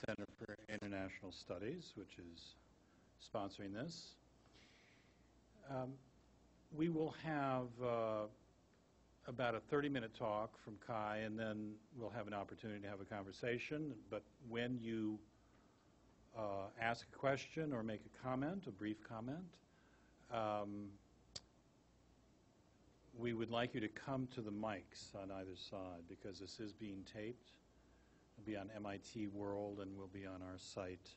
Center for International Studies, which is sponsoring this. We will have about a 30-minute talk from Kai, and then we'll have an opportunity to have a conversation. But when you ask a question or make a comment, a brief comment, we would like you to come to the mics on either side, because this is being taped. It'll be on MIT World and will be on our site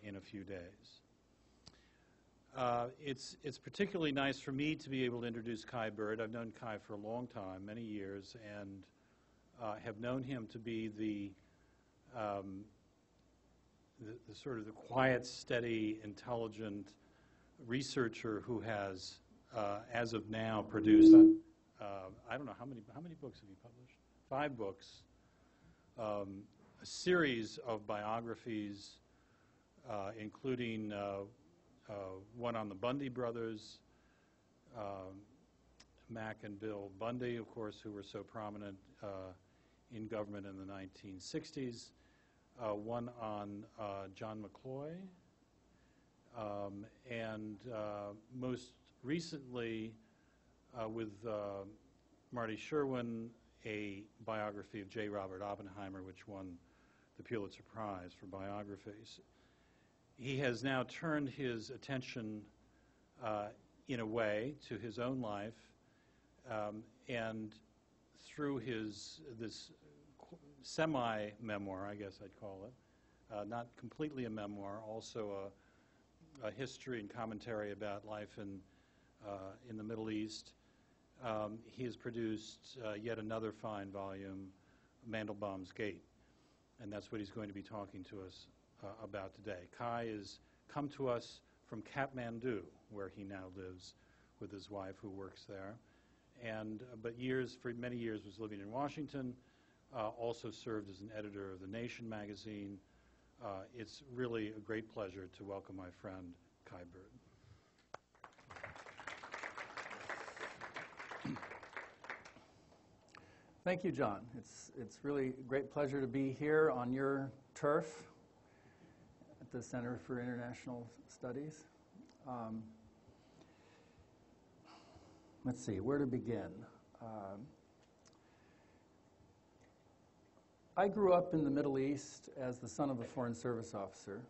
in a few days. It's particularly nice for me to be able to introduce Kai Bird. I've known Kai for a long time, many years, and have known him to be the sort of the quiet, steady, intelligent researcher who has, as of now, produced, I don't know, how many books have you published? 5 books, a series of biographies, including one on the Bundy brothers, Mac and Bill Bundy, of course, who were so prominent in government in the 1960s, one on John McCloy, and most recently with Marty Sherwin, a biography of J. Robert Oppenheimer, which won the Pulitzer Prize for biographies. He has now turned his attention, in a way, to his own life, and through this semi-memoir, I guess I'd call it, not completely a memoir, also a history and commentary about life in the Middle East. He has produced yet another fine volume, Mandelbaum's Gate, and that's what he's going to be talking to us about today. Kai has come to us from Kathmandu, where he now lives with his wife, who works there, and for many years was living in Washington. Also served as an editor of The Nation magazine. It's really a great pleasure to welcome my friend Kai Bird. Thank you, John. It's really a great pleasure to be here on your turf at the Center for International Studies. Let's see, where to begin? I grew up in the Middle East as the son of a Foreign Service officer.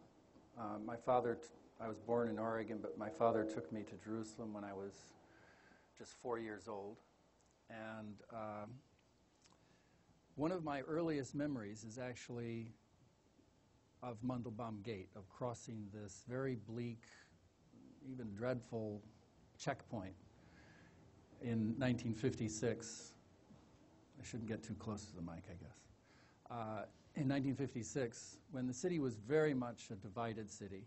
I was born in Oregon, but my father took me to Jerusalem when I was just 4 years old. And one of my earliest memories is actually of Mandelbaum Gate, of crossing this very bleak, even dreadful checkpoint in 1956. I shouldn't get too close to the mic, I guess. In 1956, when the city was very much a divided city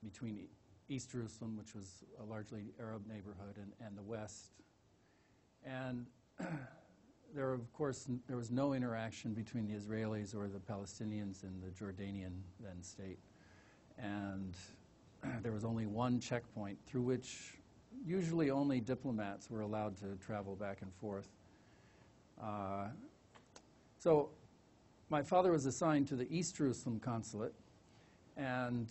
between East Jerusalem, which was a largely Arab neighborhood, and the West. And there was no interaction between the Israelis or the Palestinians in the Jordanian then state. And there was only one checkpoint through which usually only diplomats were allowed to travel back and forth. So my father was assigned to the East Jerusalem consulate, and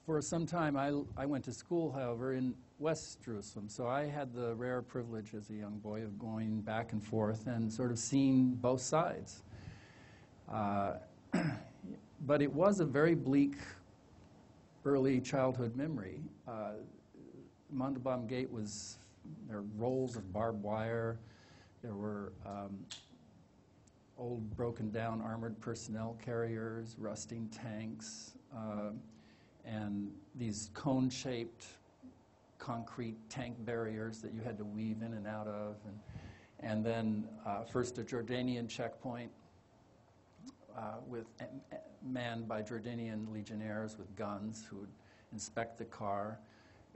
for some time I went to school, however, in West Jerusalem. So I had the rare privilege as a young boy of going back and forth and sort of seeing both sides. But it was a very bleak early childhood memory. Mandelbaum Gate there were rolls of barbed wire. There were old broken down armored personnel carriers, rusting tanks, and these cone-shaped concrete tank barriers that you had to weave in and out of. And then first a Jordanian checkpoint manned by Jordanian legionnaires with guns who would inspect the car.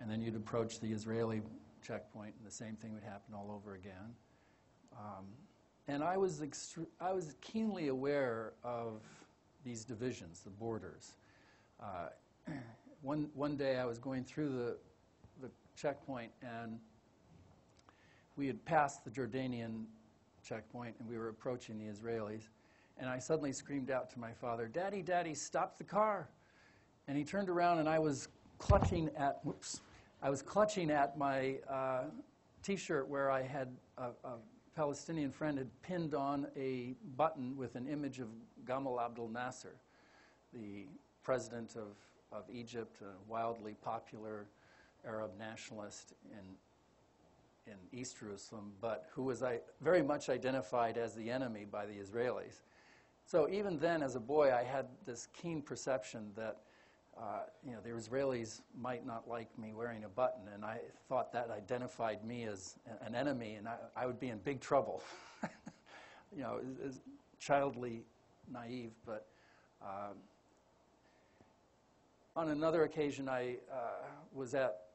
And then you'd approach the Israeli checkpoint, and the same thing would happen all over again. And I was keenly aware of these divisions, the borders. One day I was going through the checkpoint, and we had passed the Jordanian checkpoint, and we were approaching the Israelis. And I suddenly screamed out to my father, "Daddy, Daddy, stop the car!" And he turned around, and I was clutching at my T-shirt where I had a Palestinian friend had pinned on a button with an image of Gamal Abdel Nasser, the president of Egypt, a wildly popular Arab nationalist in East Jerusalem, but who was very much identified as the enemy by the Israelis. So even then, as a boy, I had this keen perception that the Israelis might not like me wearing a button, and I thought that identified me as an enemy, and I would be in big trouble. It's childly naive, but on another occasion, I was at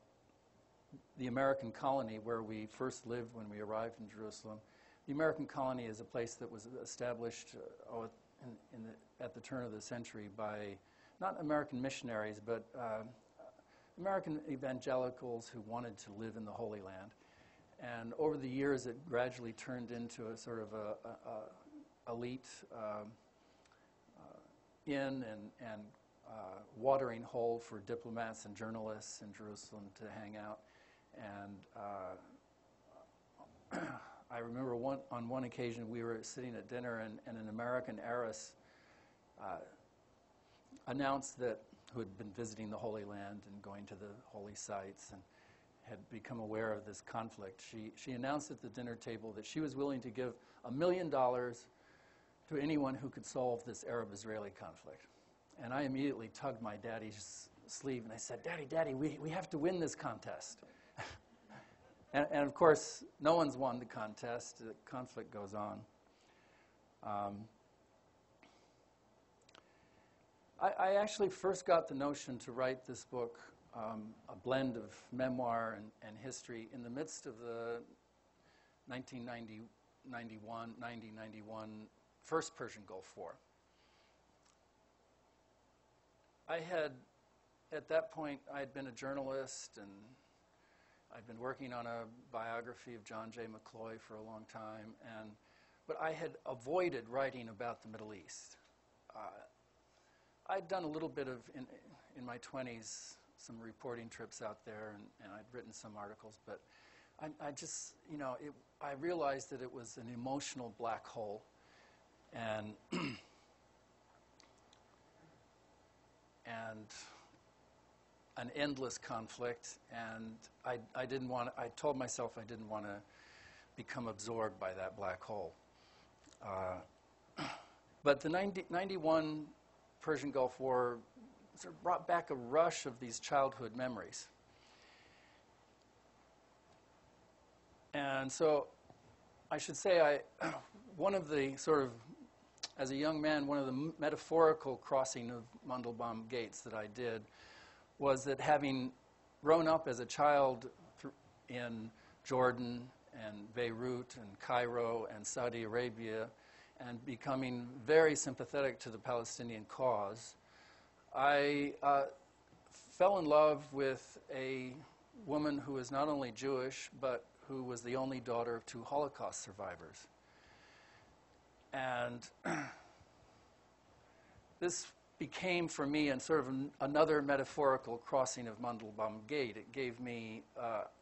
the American colony where we first lived when we arrived in Jerusalem. The American colony is a place that was established at the turn of the century by not American missionaries, but American evangelicals who wanted to live in the Holy Land. And over the years, it gradually turned into a sort of a elite inn and watering hole for diplomats and journalists in Jerusalem to hang out. And I remember on one occasion we were sitting at dinner, and an American heiress announced who had been visiting the Holy Land and going to the holy sites and had become aware of this conflict. She announced at the dinner table that she was willing to give $1 million to anyone who could solve this Arab-Israeli conflict. And I immediately tugged my daddy's sleeve and I said, Daddy, we have to win this contest. and of course, no one's won the contest. The conflict goes on. I actually first got the notion to write this book, a blend of memoir and history, in the midst of the 1990-91 First Persian Gulf War. At that point, I had been a journalist, and I'd been working on a biography of John J. McCloy for a long time, but I had avoided writing about the Middle East. I'd done a little bit in my 20s, some reporting trips out there, and I'd written some articles, but I just, I realized that it was an emotional black hole, and an endless conflict, and I told myself I didn't want to become absorbed by that black hole. But the 91 Persian Gulf War sort of brought back a rush of these childhood memories. And so I should say one of the sort of, as a young man, one of the metaphorical crossing of Mandelbaum Gates that I did was that, having grown up as a child in Jordan and Beirut and Cairo and Saudi Arabia, and becoming very sympathetic to the Palestinian cause, I fell in love with a woman who was not only Jewish, but who was the only daughter of 2 Holocaust survivors. And this became for me sort of another metaphorical crossing of Mandelbaum Gate. It gave me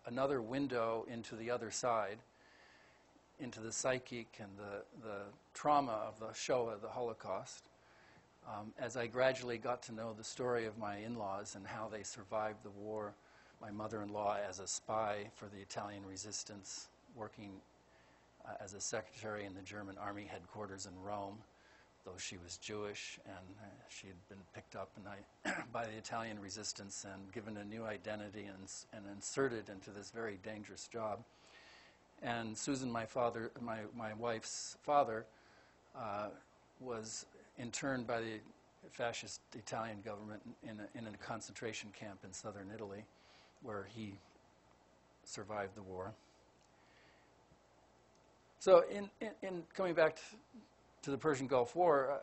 another window into the other side, into the psychic and the trauma of the Shoah, the Holocaust, as I gradually got to know the story of my in-laws and how they survived the war. My mother-in-law as a spy for the Italian resistance, working as a secretary in the German army headquarters in Rome, though she was Jewish, and she had been picked up by the Italian resistance and given a new identity and inserted into this very dangerous job. And Susan, my wife's father, was interned by the fascist Italian government in a concentration camp in southern Italy, where he survived the war. So in coming back to the Persian Gulf War,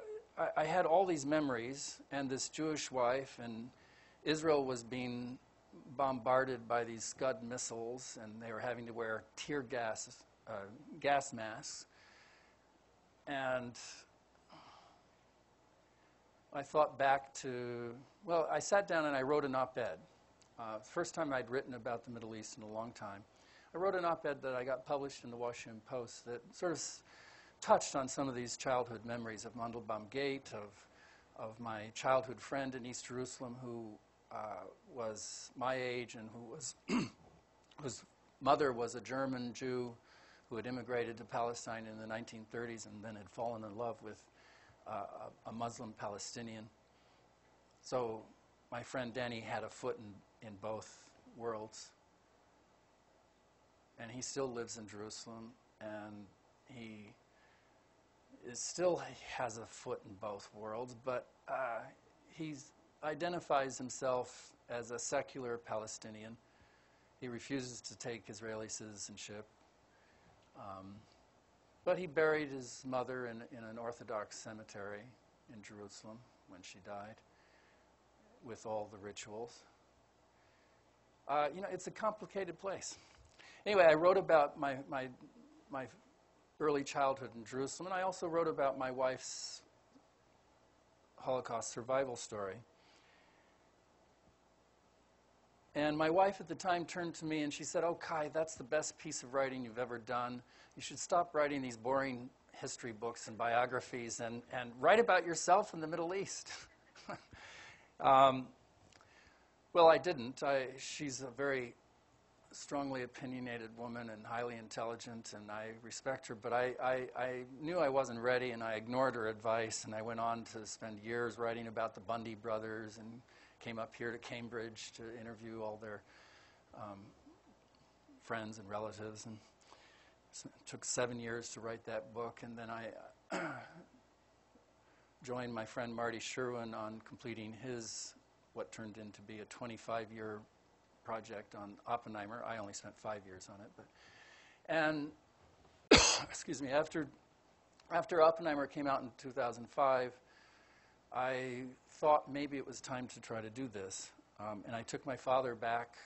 I had all these memories, and this Jewish wife, and Israel was being bombarded by these Scud missiles, and they were having to wear tear gas masks, And I thought back to, well, I sat down and I wrote an op-ed. First time I'd written about the Middle East in a long time. I wrote an op-ed that I got published in the Washington Post that sort of touched on some of these childhood memories of Mandelbaum Gate, of my childhood friend in East Jerusalem who was my age and who was whose mother was a German Jew who had immigrated to Palestine in the 1930s and then had fallen in love with a Muslim Palestinian. So my friend Danny had a foot in both worlds. And he still lives in Jerusalem, and he still has a foot in both worlds, but he identifies himself as a secular Palestinian. He refuses to take Israeli citizenship. But he buried his mother in an Orthodox cemetery in Jerusalem when she died, with all the rituals. It's a complicated place. Anyway, I wrote about my early childhood in Jerusalem, and I also wrote about my wife's Holocaust survival story. And my wife at the time turned to me and she said, "Oh, Kai, that's the best piece of writing you've ever done. You should stop writing these boring history books and biographies and write about yourself in the Middle East." Well, I didn't. She's a very strongly opinionated woman and highly intelligent, and I respect her, but I knew I wasn't ready, and I ignored her advice, and I went on to spend years writing about the Bundy brothers and came up here to Cambridge to interview all their friends and relatives, and it took 7 years to write that book, and then I joined my friend Marty Sherwin on completing his, what turned into be a 25-year project on Oppenheimer. I only spent 5 years on it, and excuse me, after Oppenheimer came out in 2005, I thought maybe it was time to try to do this, and I took my father back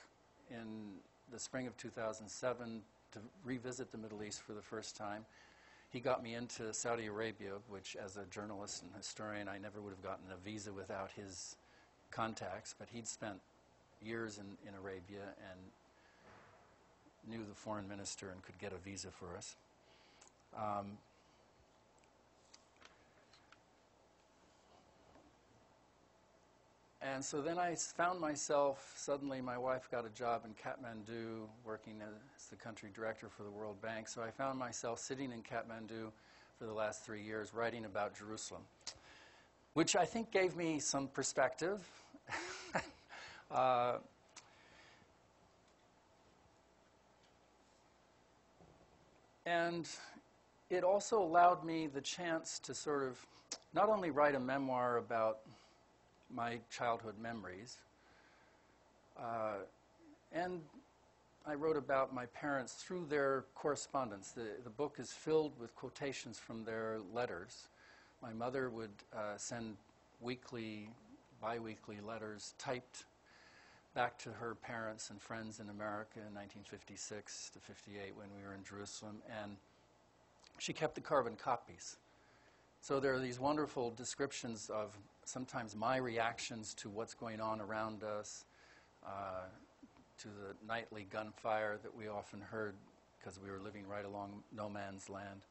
in the spring of 2007 to revisit the Middle East for the first time. He got me into Saudi Arabia, which as a journalist and historian I never would have gotten a visa without his contacts, but he'd spent years in Arabia and knew the foreign minister and could get a visa for us. And so then I found myself, suddenly my wife got a job in Kathmandu working as the country director for the World Bank, so I found myself sitting in Kathmandu for the last 3 years writing about Jerusalem, which I think gave me some perspective. And it also allowed me the chance to sort of not only write a memoir about my childhood memories, and I wrote about my parents through their correspondence. The book is filled with quotations from their letters. My mother would send weekly, bi-weekly letters typed back to her parents and friends in America in 1956 to 58 when we were in Jerusalem, and she kept the carbon copies. So there are these wonderful descriptions of sometimes my reactions to what's going on around us, to the nightly gunfire that we often heard because we were living right along no man's land.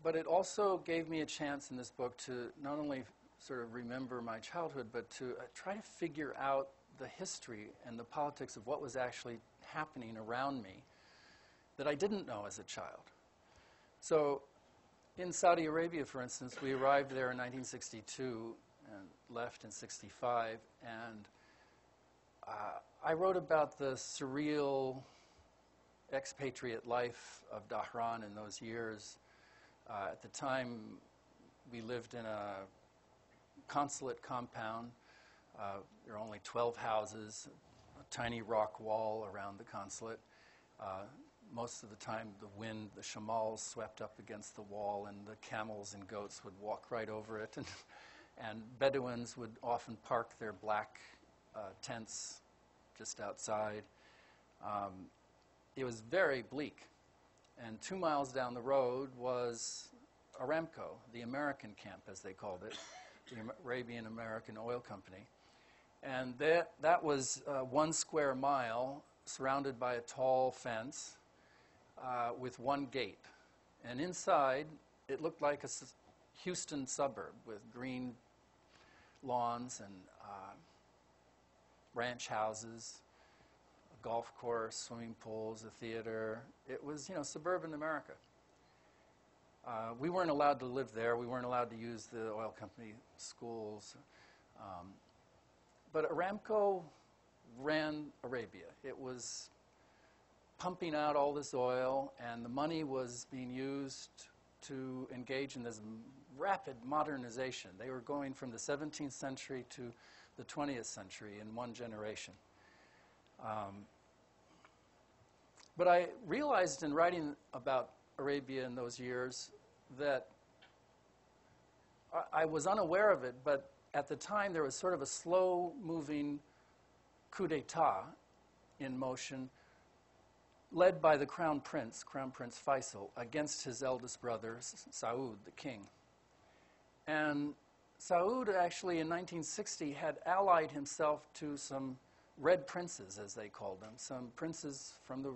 But it also gave me a chance in this book to not only sort of remember my childhood, but to try to figure out the history and the politics of what was actually happening around me that I didn't know as a child. So in Saudi Arabia, for instance, we arrived there in 1962 and left in 65, and I wrote about the surreal expatriate life of Dahran in those years. At the time, we lived in a consulate compound. There were only 12 houses, a tiny rock wall around the consulate. Most of the time, the wind, the shamals swept up against the wall, and the camels and goats would walk right over it. And Bedouins would often park their black tents just outside. it was very bleak. And 2 miles down the road was Aramco, the American camp, as they called it, the Arabian American Oil Company. And that was 1 square mile surrounded by a tall fence with 1 gate. And inside, it looked like a Houston suburb with green lawns and ranch houses, a golf course, swimming pools, a theater. It was, suburban America. We weren't allowed to live there. We weren't allowed to use the oil company schools. But Aramco ran Arabia. It was pumping out all this oil, and the money was being used to engage in this rapid modernization. They were going from the 17th century to the 20th century in 1 generation. But I realized in writing about Arabia in those years that I was unaware of it, but at the time there was sort of a slow-moving coup d'etat in motion led by the Crown Prince Faisal, against his eldest brother, Saud, the king. And Saud actually in 1960 had allied himself to some red princes, as they called them, some princes from the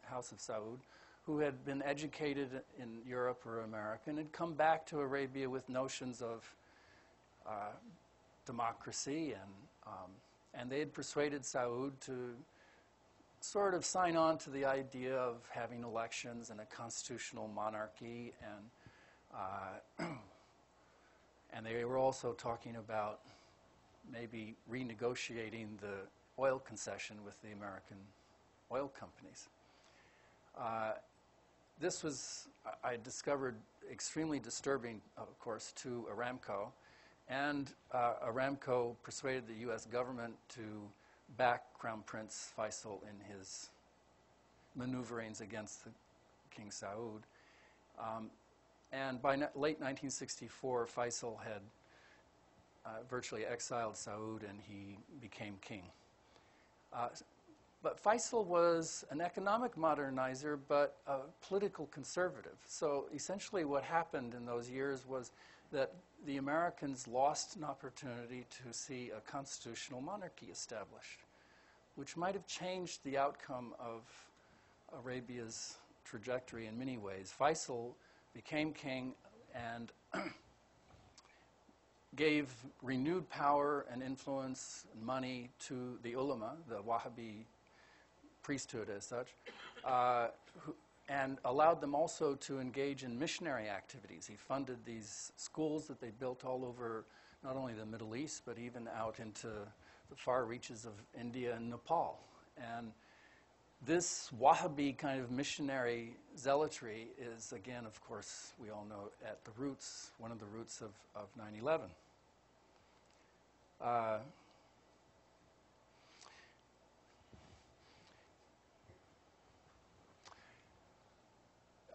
House of Saud, who had been educated in Europe or America and had come back to Arabia with notions of democracy, and they had persuaded Saud to sort of sign on to the idea of having elections and a constitutional monarchy, and they were also talking about maybe renegotiating the oil concession with the American oil companies. This was, I discovered, extremely disturbing, of course, to Aramco. And Aramco persuaded the U.S. government to back Crown Prince Faisal in his maneuverings against the King Saud. And by late 1964, Faisal had virtually exiled Saud, and he became king. But Faisal was an economic modernizer, but a political conservative. So essentially what happened in those years was that the Americans lost an opportunity to see a constitutional monarchy established, which might have changed the outcome of Arabia's trajectory in many ways. Faisal became king and gave renewed power and influence and money to the ulama, the Wahhabi priesthood as such, and allowed them also to engage in missionary activities. He funded these schools that they built all over not only the Middle East, but even out into the far reaches of India and Nepal. And this Wahhabi kind of missionary zealotry is, again, of course, we all know at the roots, one of the roots of 9/11.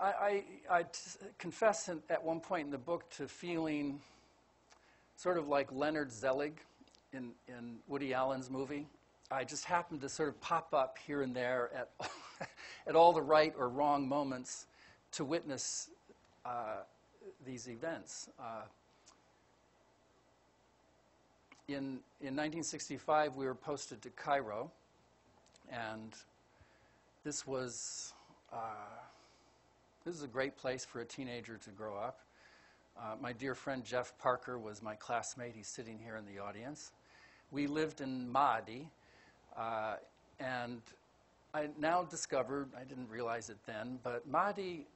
I confess at one point in the book to feeling sort of like Leonard Zelig in Woody Allen's movie. I just happened to sort of pop up here and there at all the right or wrong moments to witness these events. In 1965, we were posted to Cairo, and this is a great place for a teenager to grow up. My dear friend Jeff Parker was my classmate. He's sitting here in the audience. We lived in Maadi, and I now discovered, I didn't realize it then, but Maadi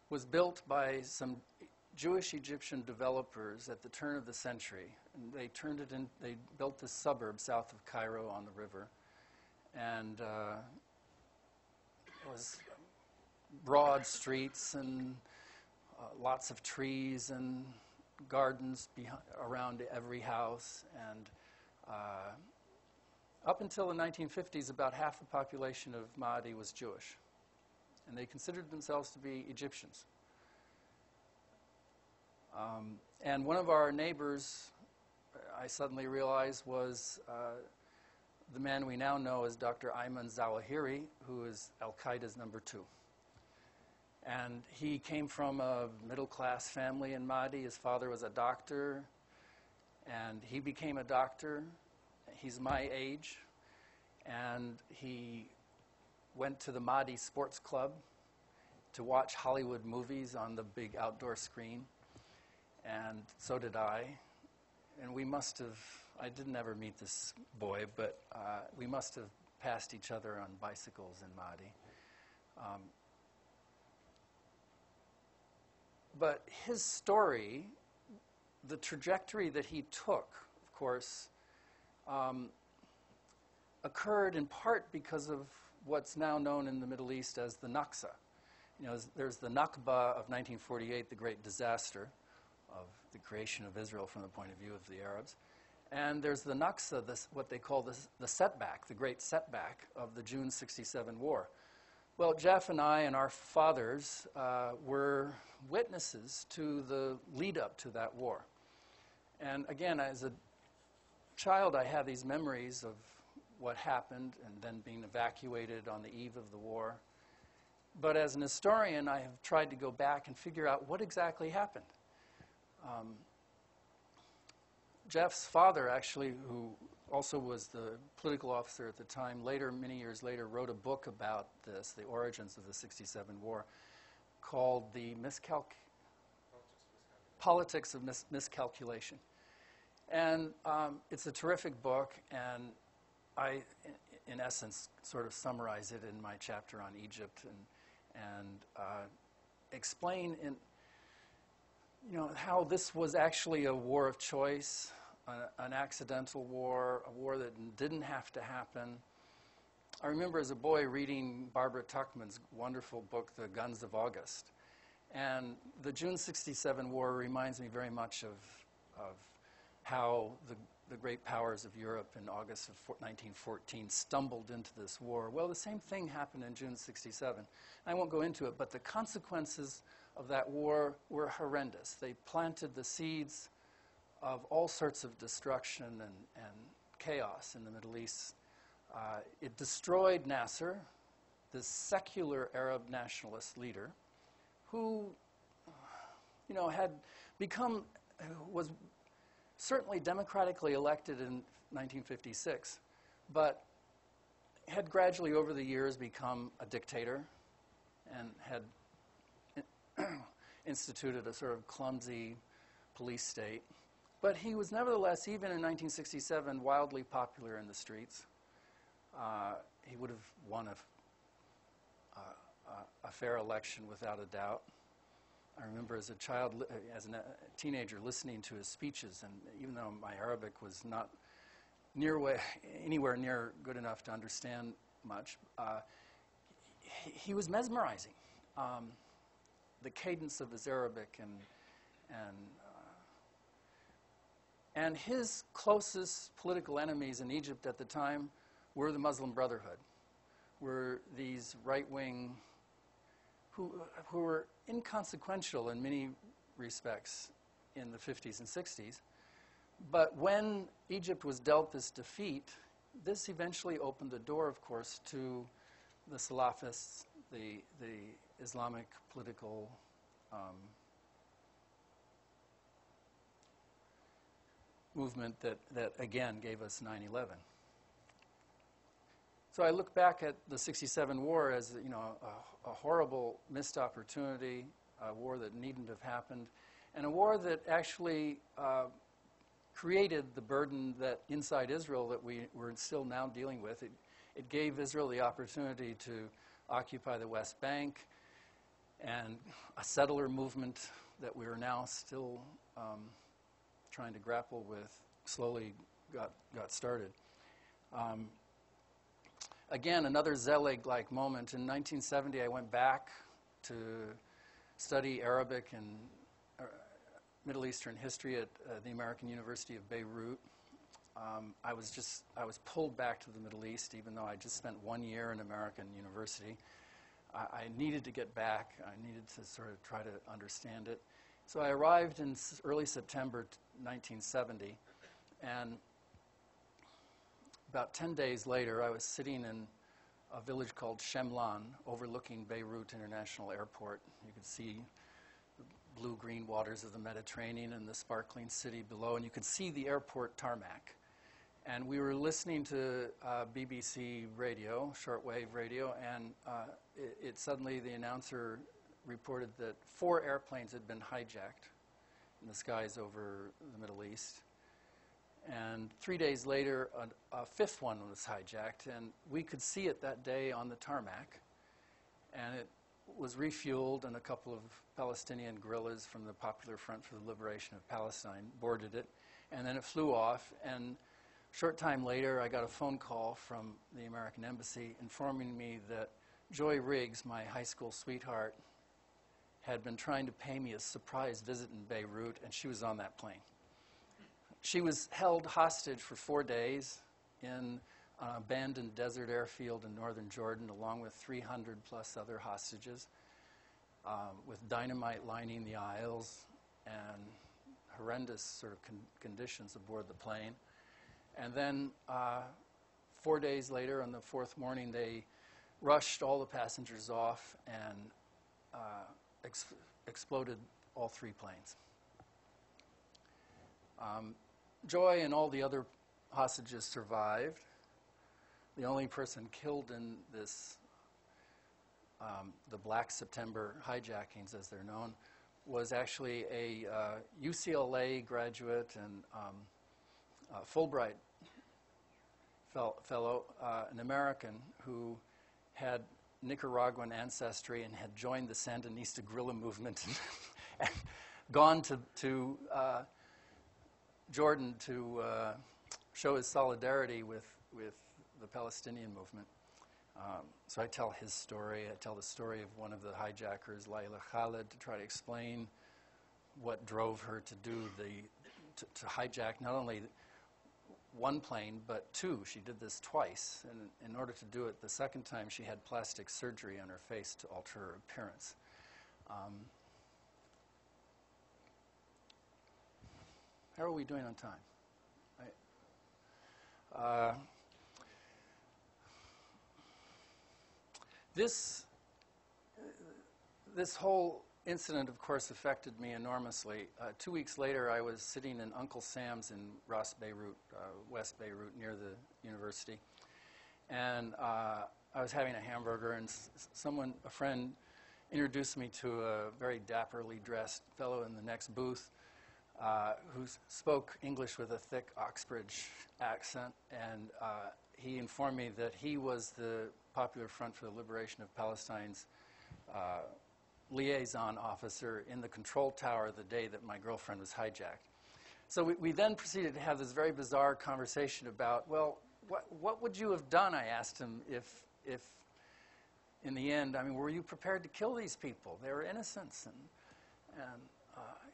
was built by some Jewish Egyptian developers at the turn of the century. And they built this suburb south of Cairo on the river. And it was broad streets and lots of trees and gardens around every house. And up until the 1950s, about half the population of Maadi was Jewish. And they considered themselves to be Egyptians. And one of our neighbors, I suddenly realized, was the man we now know as Dr. Ayman Zawahiri, who is Al-Qaeda's number 2. And he came from a middle-class family in Mahdi. His father was a doctor, and he became a doctor. He's my age, and he went to the Mahdi Sports Club to watch Hollywood movies on the big outdoor screen, and so did I. And we must have, I didn't ever meet this boy, but we must have passed each other on bicycles in Mahdi. But his story, the trajectory that he took, of course, occurred in part because of what's now known in the Middle East as the Nakba. You know, there's the Nakba of 1948, the great disaster of the creation of Israel from the point of view of the Arabs. And there's the Nakba, what they call the setback, the great setback of the June 67 war. Well, Jeff and I and our fathers were witnesses to the lead-up to that war. And again, as a child, I have these memories of what happened and then being evacuated on the eve of the war. But as an historian, I have tried to go back and figure out what exactly happened. Jeff's father, actually, who also was the political officer at the time, later, many years later, wrote a book about this, the origins of the 67 war, called The Politics of Miscalculation. And it's a terrific book, and I, in essence, sort of summarize it in my chapter on Egypt and explain in, how this was actually a war of choice, an accidental war, a war that didn't have to happen. I remember as a boy reading Barbara Tuchman's wonderful book, The Guns of August. And the June 67 war reminds me very much of how the great powers of Europe in August of 1914 stumbled into this war. Well, the same thing happened in June 67. I won't go into it, but the consequences of that war were horrendous. They planted the seeds of all sorts of destruction and chaos in the Middle East. It destroyed Nasser, this secular Arab nationalist leader, who, had become, was certainly democratically elected in 1956, but had gradually over the years become a dictator and had instituted a sort of clumsy police state. But he was nevertheless, even in 1967, wildly popular in the streets. He would have won a fair election without a doubt. I remember as a child, as a teenager, listening to his speeches, and even though my Arabic was not anywhere near good enough to understand much, he was mesmerizing. The cadence of his Arabic and his closest political enemies in Egypt at the time were the Muslim Brotherhood, were these right-wing who were inconsequential in many respects in the 50s and 60s. But when Egypt was dealt this defeat, this eventually opened the door, of course, to the Salafists, the Islamic political movement that again gave us 9/11. So I look back at the 67 war as a horrible missed opportunity, a war that needn't have happened, and a war that actually created the burden that inside Israel that we're still now dealing with. It gave Israel the opportunity to occupy the West Bank, and a settler movement that we are now still trying to grapple with slowly got started. Again, another Zelig-like moment. In 1970, I went back to study Arabic and Middle Eastern history at the American University of Beirut. I was pulled back to the Middle East, even though I just spent 1 year in American university. I needed to get back. I needed to sort of try to understand it. So I arrived in early September 1970, and about 10 days later, I was sitting in a village called Shemlan, overlooking Beirut International Airport. You could see the blue-green waters of the Mediterranean and the sparkling city below, and you could see the airport tarmac. And we were listening to BBC radio, shortwave radio, and suddenly the announcer reported that 4 airplanes had been hijacked in the skies over the Middle East. And 3 days later, a 5th one was hijacked, and we could see it that day on the tarmac. And it was refueled, and a couple of Palestinian guerrillas from the Popular Front for the Liberation of Palestine boarded it, and then it flew off. And a short time later, I got a phone call from the American Embassy informing me that Joy Riggs, my high school sweetheart, had been trying to pay me a surprise visit in Beirut, and she was on that plane. She was held hostage for 4 days in an abandoned desert airfield in northern Jordan, along with 300 plus other hostages, with dynamite lining the aisles and horrendous sort of conditions aboard the plane. And then 4 days later, on the 4th morning, they rushed all the passengers off and exploded all 3 planes. Joy and all the other hostages survived. The only person killed in this, the Black September hijackings, as they're known, was actually a UCLA graduate and Fulbright fellow, an American who had Nicaraguan ancestry and had joined the Sandinista guerrilla movement and gone to Jordan to show his solidarity with the Palestinian movement. So I tell his story. I tell the story of one of the hijackers, Layla Khaled, to try to explain what drove her to do to hijack not only 1 plane, but 2. She did this twice. And in order to do it the 2nd time, she had plastic surgery on her face to alter her appearance. How are we doing on time? This whole incident, of course, affected me enormously. 2 weeks later, I was sitting in Uncle Sam's in Ras Beirut, West Beirut, near the university. And I was having a hamburger, and a friend, introduced me to a very dapperly dressed fellow in the next booth who spoke English with a thick Oxbridge accent. And he informed me that he was the Popular Front for the Liberation of Palestine's liaison officer in the control tower the day that my girlfriend was hijacked. So we then proceeded to have this very bizarre conversation about, well, what would you have done, I asked him, if in the end, I mean, were you prepared to kill these people? They were innocents. And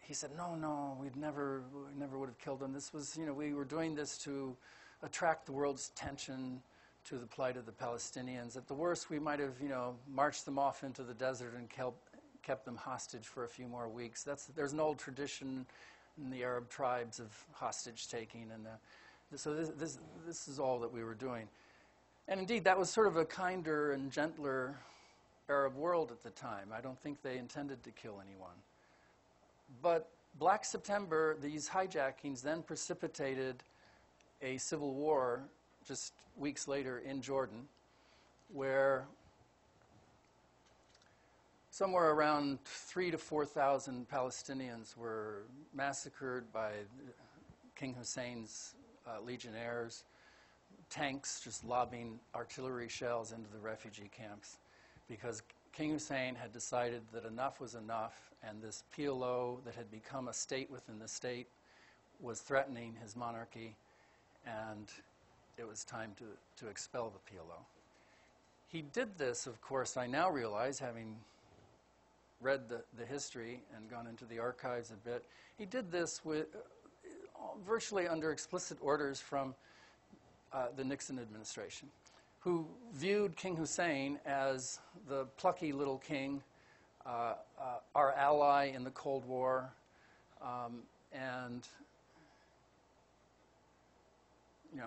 he said, no, we never would have killed them. This was, we were doing this to attract the world's attention to the plight of the Palestinians. At the worst, we might have, marched them off into the desert and kept them hostage for a few more weeks. There's an old tradition in the Arab tribes of hostage taking, and so this is all that we were doing. And indeed, that was sort of a kinder and gentler Arab world at the time. I don't think they intended to kill anyone. But Black September, these hijackings, then precipitated a civil war just weeks later in Jordan, where somewhere around 3,000 to 4,000 Palestinians were massacred by King Hussein's legionnaires, tanks just lobbing artillery shells into the refugee camps, because King Hussein had decided that enough was enough, and this PLO that had become a state within the state was threatening his monarchy, and it was time to expel the PLO. He did this, of course, I now realize, having read the history and gone into the archives a bit, he did this with virtually under explicit orders from the Nixon administration, who viewed King Hussein as the plucky little king, our ally in the Cold War, and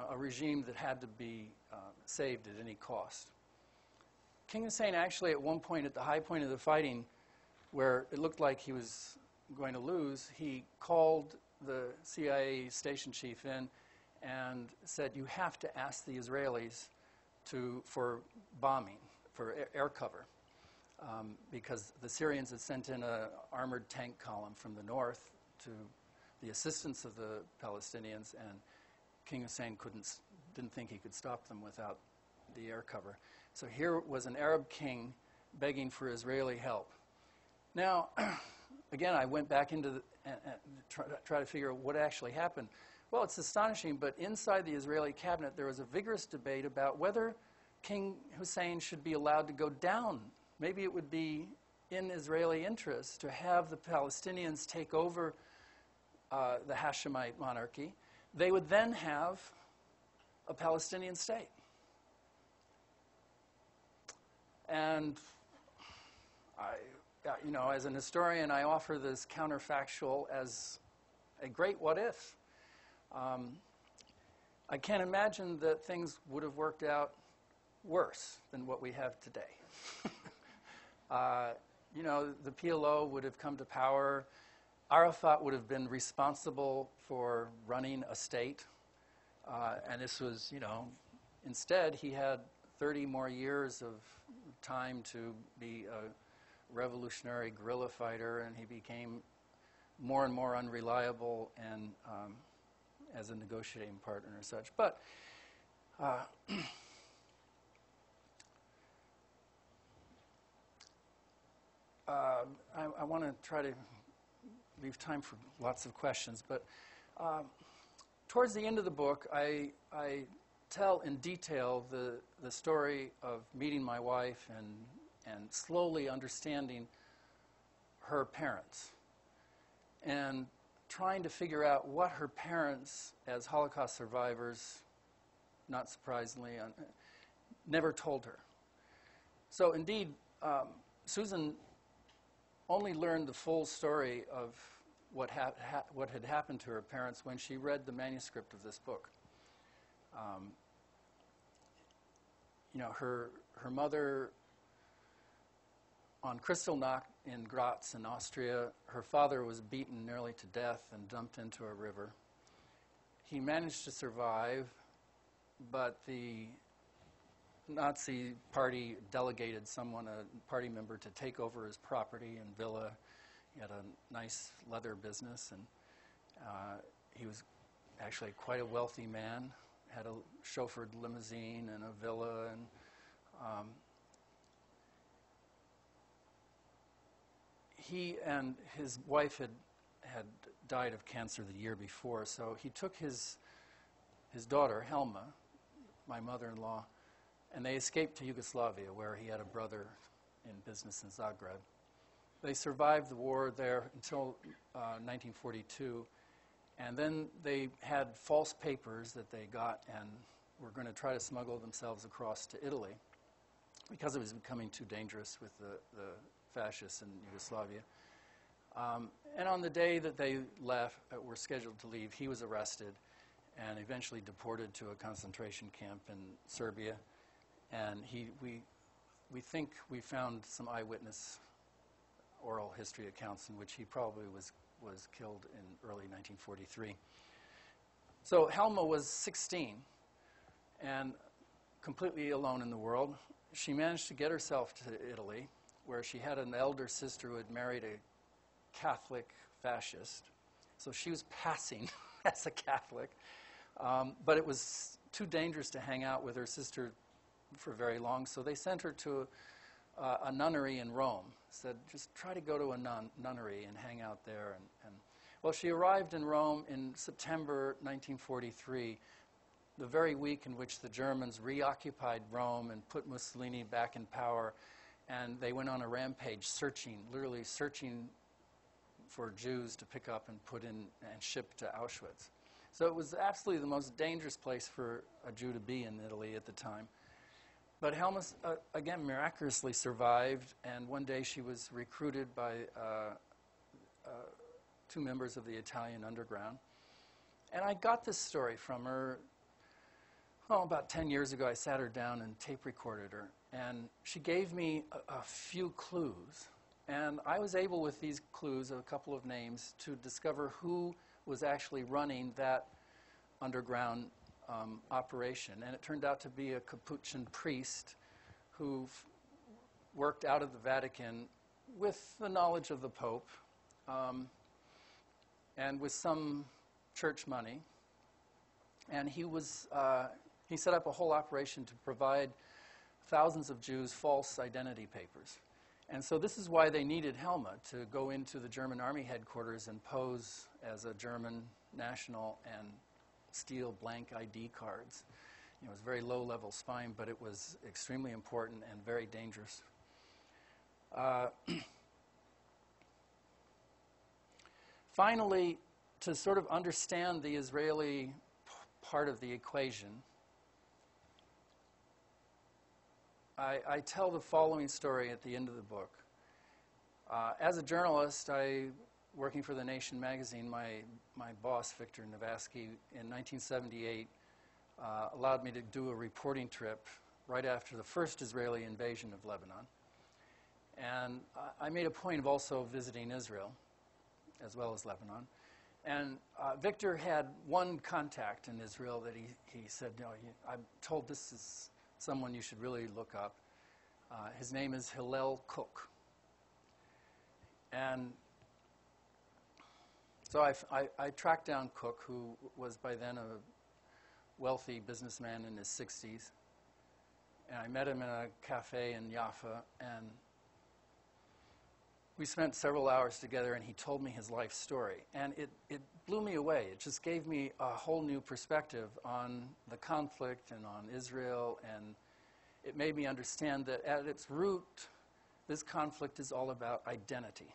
a regime that had to be saved at any cost. King Hussein actually at one point, at the high point of the fighting, where it looked like he was going to lose, he called the CIA station chief in and said, you have to ask the Israelis for bombing, for air cover, because the Syrians had sent in an armored tank column from the north to the assistance of the Palestinians, and King Hussein didn't think he could stop them without the air cover. So here was an Arab king begging for Israeli help. Now, again, I went back into try to figure out what actually happened. Well, it's astonishing, but inside the Israeli cabinet there was a vigorous debate about whether King Hussein should be allowed to go down. Maybe it would be in Israeli interest to have the Palestinians take over the Hashemite monarchy. They would then have a Palestinian state. And as an historian, I offer this counterfactual as a great what if. I can't imagine that things would have worked out worse than what we have today. The PLO would have come to power. Arafat would have been responsible for running a state. And this was, instead he had 30 more years of time to be a revolutionary guerrilla fighter, and he became more and more unreliable and as a negotiating partner and such. But I want to try to leave time for lots of questions, but towards the end of the book, I tell in detail the story of meeting my wife and slowly understanding her parents and trying to figure out what her parents, as Holocaust survivors, not surprisingly, never told her. So indeed, Susan only learned the full story of what had happened to her parents when she read the manuscript of this book. Her mother, on Kristallnacht in Graz in Austria, her father was beaten nearly to death and dumped into a river. He managed to survive, but the Nazi party delegated a party member, to take over his property and villa. He had a nice leather business, and he was actually quite a wealthy man, had a chauffeured limousine and a villa, and he and his wife had died of cancer the year before, so he took his daughter, Helma, my mother-in-law, and they escaped to Yugoslavia, where he had a brother in business in Zagreb. They survived the war there until 1942, and then they had false papers that they got and were going to try to smuggle themselves across to Italy because it was becoming too dangerous with the fascists in Yugoslavia. And on the day that they were scheduled to leave, he was arrested and eventually deported to a concentration camp in Serbia. And we think we found some eyewitness oral history accounts in which he probably was killed in early 1943. So Helma was 16 and completely alone in the world. She managed to get herself to Italy, where she had an elder sister who had married a Catholic fascist. So she was passing as a Catholic, but it was too dangerous to hang out with her sister for very long, so they sent her to a nunnery in Rome. Said, just try to go to a nunnery and hang out there. Well, she arrived in Rome in September 1943, the very week in which the Germans reoccupied Rome and put Mussolini back in power, and they went on a rampage literally searching for Jews to pick up and put in and ship to Auschwitz. So it was absolutely the most dangerous place for a Jew to be in Italy at the time. But Helma, again, miraculously survived, and one day she was recruited by two members of the Italian underground. And I got this story from her. about 10 years ago, I sat her down and tape recorded her. And she gave me a few clues. And I was able, with these clues, a couple of names, to discover who was actually running that underground operation. And it turned out to be a Capuchin priest who worked out of the Vatican with the knowledge of the Pope and with some church money. And he set up a whole operation to provide thousands of Jews false identity papers. And so this is why they needed Helma, to go into the German army headquarters and pose as a German national and steal blank ID cards. It was very low-level spying, but it was extremely important and very dangerous. Finally, to sort of understand the Israeli part of the equation, I tell the following story at the end of the book. As a journalist, working for The Nation magazine, my boss, Victor Navasky, in 1978, allowed me to do a reporting trip right after the first Israeli invasion of Lebanon. And I made a point of also visiting Israel, as well as Lebanon. And Victor had one contact in Israel that he said, I'm told this is someone you should really look up. His name is Hillel Cook. And so I tracked down Cook, who was by then a wealthy businessman in his 60s. And I met him in a cafe in Jaffa, and we spent several hours together, and he told me his life story. And it blew me away. It just gave me a whole new perspective on the conflict and on Israel, and it made me understand that at its root, this conflict is all about identity.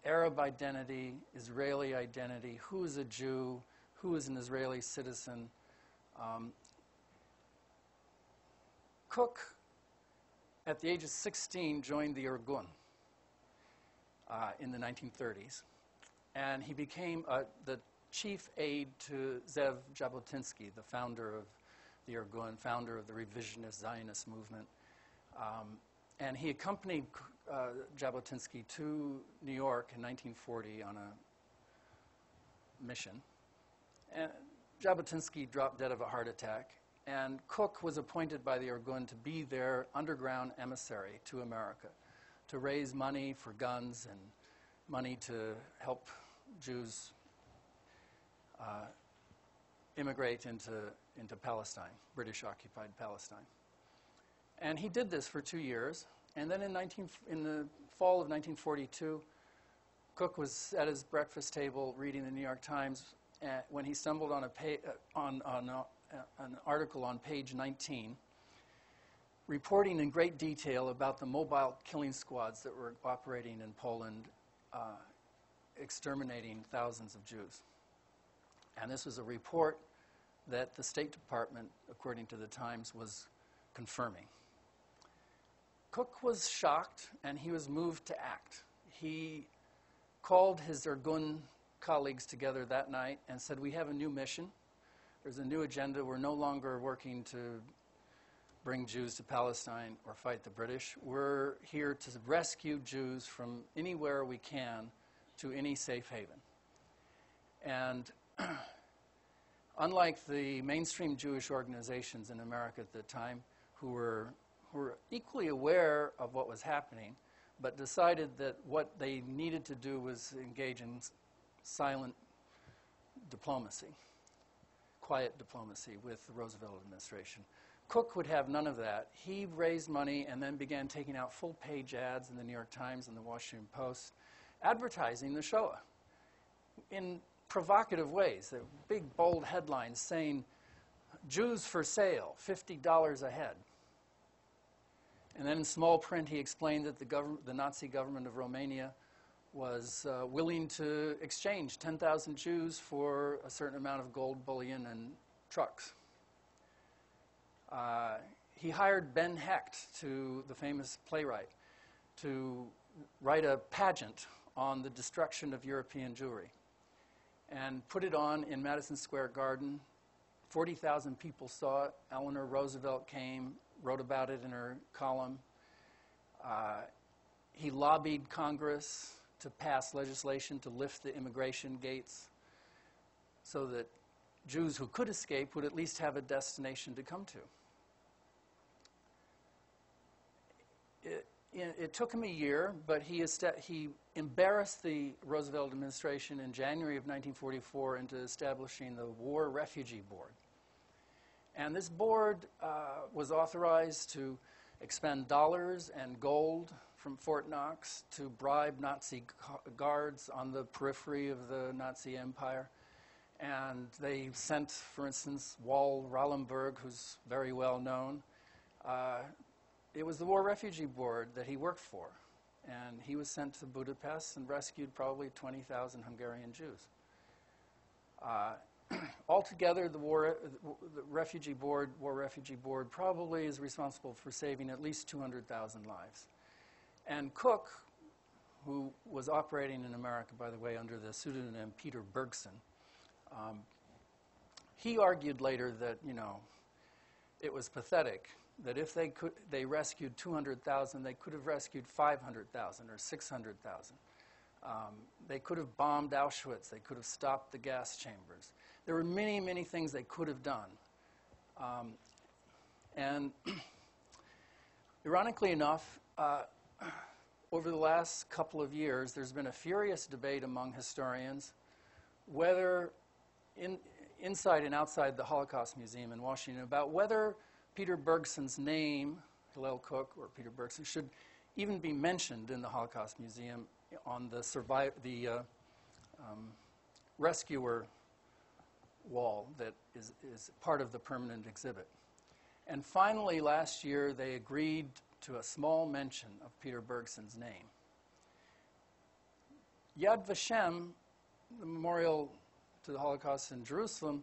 Arab identity, Israeli identity, who is a Jew, who is an Israeli citizen. Cook, at the age of 16, joined the Irgun in the 1930s. And he became the chief aide to Zev Jabotinsky, the founder of the Irgun, founder of the revisionist Zionist movement. And he accompanied Jabotinsky to New York in 1940 on a mission. And Jabotinsky dropped dead of a heart attack. And Cook was appointed by the Irgun to be their underground emissary to America, to raise money for guns and money to help Jews immigrate into Palestine, British-occupied Palestine. And he did this for 2 years. And then in the fall of 1942, Cook was at his breakfast table reading the New York Times when he stumbled on an article on page 19 reporting in great detail about the mobile killing squads that were operating in Poland, exterminating thousands of Jews. And this was a report that the State Department, according to the Times, was confirming. Cook was shocked, and he was moved to act. He called his Irgun colleagues together that night and said, we have a new mission. There's a new agenda. We're no longer working to bring Jews to Palestine or fight the British. We're here to rescue Jews from anywhere we can to any safe haven. And unlike the mainstream Jewish organizations in America at the time, who were equally aware of what was happening, but decided that what they needed to do was engage in silent diplomacy, quiet diplomacy with the Roosevelt administration. Cook would have none of that. He raised money and then began taking out full-page ads in the New York Times and the Washington Post, advertising the Shoah in provocative ways. There were big, bold headlines saying, Jews for sale, $50 a head. And then in small print, he explained that the Nazi government of Romania was willing to exchange 10,000 Jews for a certain amount of gold bullion and trucks. He hired Ben Hecht, the famous playwright, to write a pageant on the destruction of European Jewry and put it on in Madison Square Garden 40,000 people saw it. Eleanor Roosevelt came, wrote about it in her column. He lobbied Congress to pass legislation to lift the immigration gates so that Jews who could escape would at least have a destination to come to. It took him a year, but he embarrassed the Roosevelt administration in January of 1944 into establishing the War Refugee Board. And this board was authorized to expend dollars and gold from Fort Knox to bribe Nazi guards on the periphery of the Nazi Empire. And they sent, for instance, Wal Raulenberg, who's very well known. It was the War Refugee Board that he worked for. And he was sent to Budapest and rescued probably 20,000 Hungarian Jews. Altogether, the War Refugee Board probably is responsible for saving at least 200,000 lives. And Cook, who was operating in America, by the way, under the pseudonym Peter Bergson, he argued later that, it was pathetic that if they rescued 200,000, they could have rescued 500,000 or 600,000. They could have bombed Auschwitz. They could have stopped the gas chambers. There were many, many things they could have done. And ironically enough, over the last couple of years, there's been a furious debate among historians whether, inside and outside the Holocaust Museum in Washington, about whether Peter Bergson's name, Hillel Cook or Peter Bergson, should even be mentioned in the Holocaust Museum on the rescuer wall that is part of the permanent exhibit. And finally, last year, they agreed to a small mention of Peter Bergson's name. Yad Vashem, the memorial to the Holocaust in Jerusalem,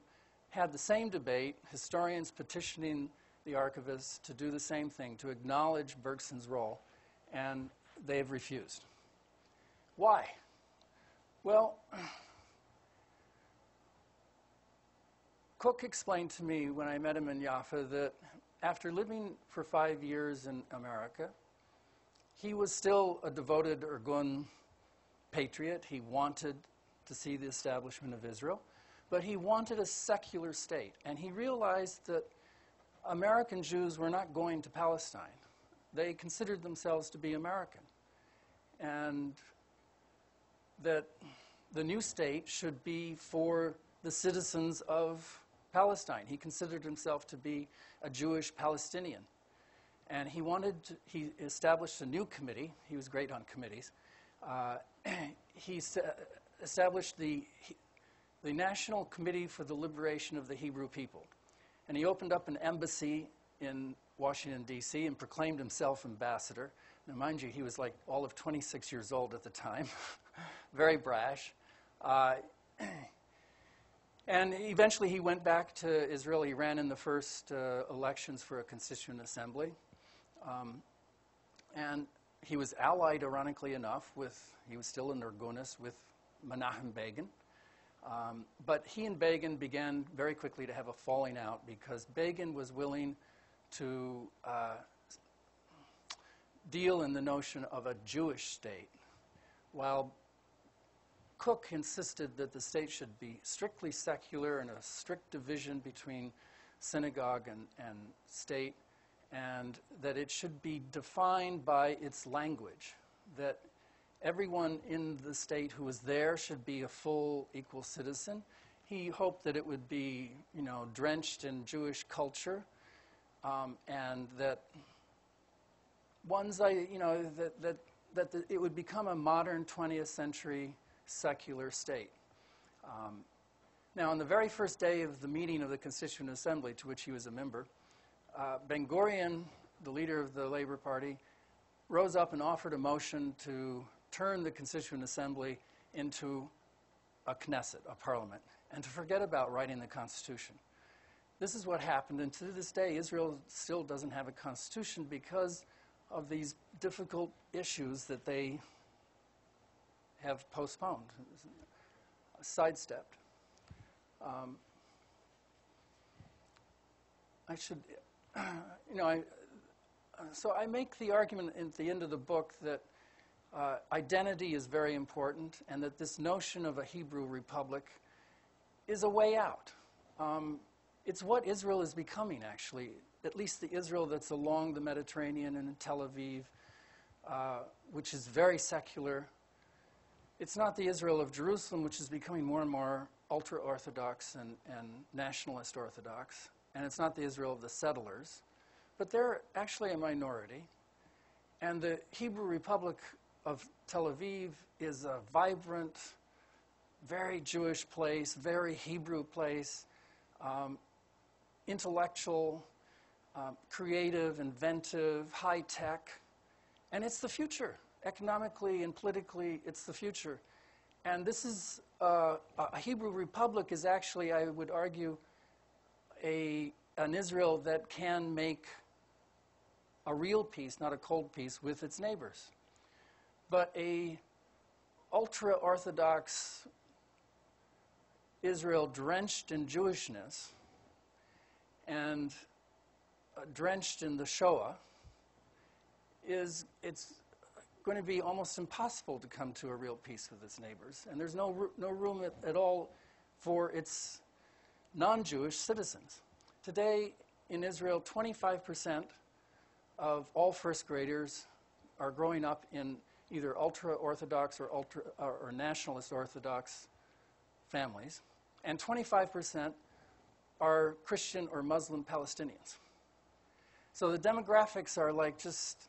had the same debate, historians petitioning the archivists to do the same thing, to acknowledge Bergson's role, and they have refused. Why? Well, Cook explained to me when I met him in Jaffa that after living for 5 years in America, he was still a devoted Irgun patriot. He wanted to see the establishment of Israel, but he wanted a secular state. And he realized that American Jews were not going to Palestine. They considered themselves to be American. And that the new state should be for the citizens of Palestine. He considered himself to be a Jewish Palestinian. And he established a new committee. He was great on committees. He established the National Committee for the Liberation of the Hebrew People. And he opened up an embassy in Washington, D.C., and proclaimed himself ambassador. Now, mind you, he was like all of 26 years old at the time, very brash. And eventually he went back to Israel. He ran in the first elections for a constituent assembly. And he was allied, ironically enough, he was still an Irgunist, with Menachem Begin. But he and Begin began very quickly to have a falling out because Begin was willing to deal in the notion of a Jewish state, while Cook insisted that the state should be strictly secular and a strict division between synagogue and state, and that it should be defined by its language, that everyone in the state who was there should be a full equal citizen. He hoped that it would be, drenched in Jewish culture, and that it would become a modern 20th century secular state. Now, on the very first day of the meeting of the Constituent Assembly, to which he was a member, Ben-Gurion, the leader of the Labor Party, rose up and offered a motion to turn the Constituent Assembly into a Knesset, a parliament, and to forget about writing the Constitution. This is what happened, and to this day, Israel still doesn't have a constitution because of these difficult issues that they have postponed, sidestepped. I should, so I make the argument at the end of the book that identity is very important, and that this notion of a Hebrew republic is a way out. It's what Israel is becoming, actually, at least the Israel that's along the Mediterranean and in Tel Aviv, which is very secular. It's not the Israel of Jerusalem, which is becoming more and more ultra-Orthodox and nationalist Orthodox. And it's not the Israel of the settlers. But they're actually a minority. And the Hebrew Republic of Tel Aviv is a vibrant, very Jewish place, very Hebrew place, intellectual, creative, inventive, high-tech. And it's the future. Economically and politically, it's the future. And this is, a Hebrew Republic is actually, I would argue, an Israel that can make a real peace, not a cold peace, with its neighbors. But a ultra-Orthodox Israel drenched in Jewishness and drenched in the Shoah it's going to be almost impossible to come to a real peace with its neighbors. And there's no room at all for its non-Jewish citizens. Today in Israel, 25% of all first graders are growing up in either ultra-Orthodox or nationalist Orthodox families, and 25% are Christian or Muslim Palestinians. So the demographics are like just,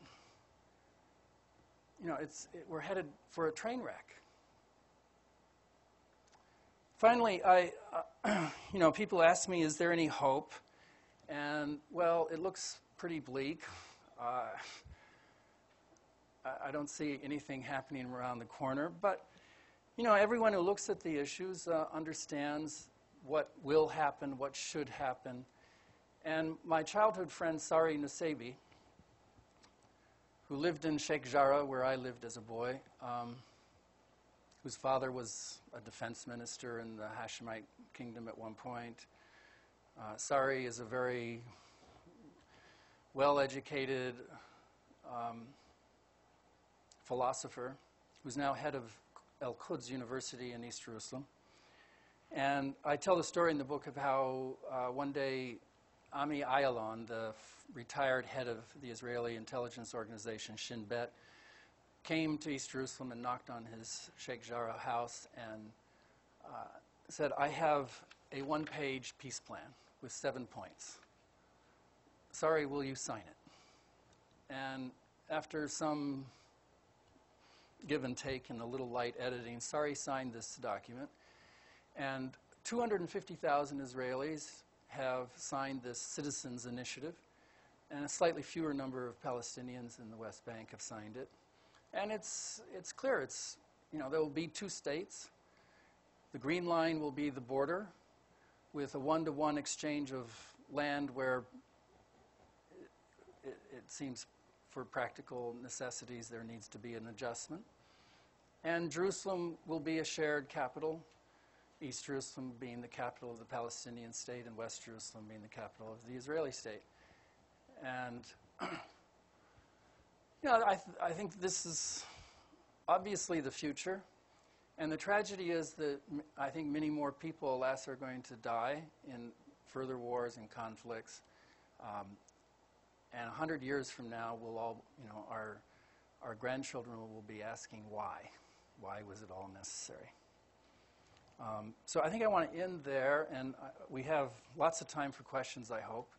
we're headed for a train wreck. Finally, people ask me, is there any hope? And, well, it looks pretty bleak. I don't see anything happening around the corner. But, everyone who looks at the issues understands what will happen, what should happen. And my childhood friend, Starr, who lived in Sheikh Jarrah, where I lived as a boy, whose father was a defense minister in the Hashemite kingdom at one point. Sari is a very well-educated philosopher who's now head of Al-Quds University in East Jerusalem. And I tell the story in the book of how one day Ami Ayalon, the retired head of the Israeli intelligence organization Shin Bet, came to East Jerusalem and knocked on his Sheikh Jarrah house and said, I have a one-page peace plan with 7 points. Sorry, will you sign it? And after some give and take and a little light editing, Sari signed this document. And 250,000 Israelis have signed this citizens' initiative, and a slightly fewer number of Palestinians in the West Bank have signed it. And it's clear. There will be 2 states. The green line will be the border, with a 1-to-1 exchange of land where it seems for practical necessities there needs to be an adjustment. And Jerusalem will be a shared capital, East Jerusalem being the capital of the Palestinian state and West Jerusalem being the capital of the Israeli state. And I think this is obviously the future. And the tragedy is that I think many more people, alas, are going to die in further wars and conflicts. And 100 years from now, we'll all, our grandchildren will be asking why. Why was it all necessary? So I think I want to end there, and we have lots of time for questions, I hope.